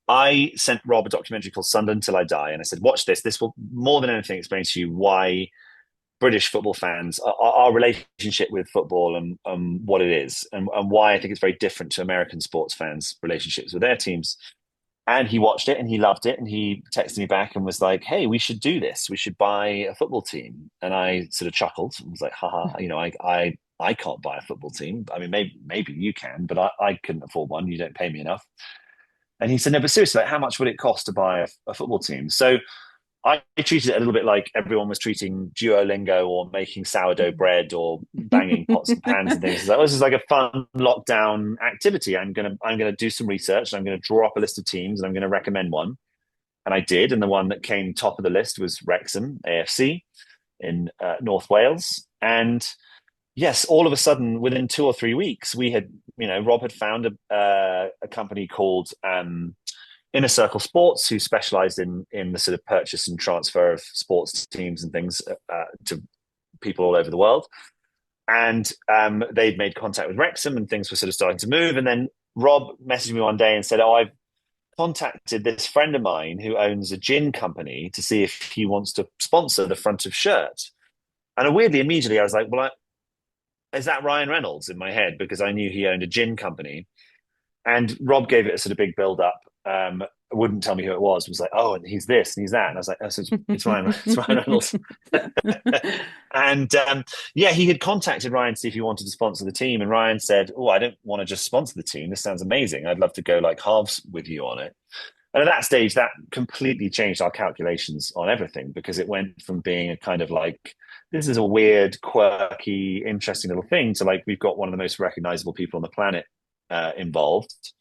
I sent Rob a documentary called Sunderland Till I Die, and I said, watch this. This will more than anything explain to you why British football fans, our relationship with football and what it is, and why I think it's very different to American sports fans' relationships with their teams. And he watched it and he loved it. And he texted me back and was like, hey, we should do this. We should buy a football team. And I sort of chuckled and was like, haha, I can't buy a football team. I mean, maybe you can, but I couldn't afford one. You don't pay me enough. And he said, no, but seriously, like, how much would it cost to buy a football team? So I treated it a little bit like everyone was treating Duolingo or making sourdough bread or banging pots and pans and things. Like, this is like a fun lockdown activity. I'm gonna do some research and I'm gonna draw up a list of teams and I'm gonna recommend one. And I did, and the one that came top of the list was Wrexham AFC in North Wales. And yes, all of a sudden, within 2 or 3 weeks, we had, Rob had found a company called Inner Circle Sports, who specialised in the sort of purchase and transfer of sports teams and things to people all over the world. And they'd made contact with Wrexham, and things were sort of starting to move. And then Rob messaged me one day and said, "Oh, I've contacted this friend of mine who owns a gin company to see if he wants to sponsor the front of shirt." And weirdly, immediately, I was like, "Well, is that Ryan Reynolds?" in my head, because I knew he owned a gin company. And Rob gave it a sort of big build up. Wouldn't tell me who it was like, "Oh, and he's this and he's that." And I was like, "Oh, so it's Ryan, it's Ryan Reynolds." And yeah, he had contacted Ryan to see if he wanted to sponsor the team. And Ryan said, "Oh, I don't want to just sponsor the team. This sounds amazing. I'd love to go like halves with you on it." And at that stage, that completely changed our calculations on everything, because it went from being a kind of like, this is a weird, quirky, interesting little thing, to like, we've got one of the most recognizable people on the planet involved.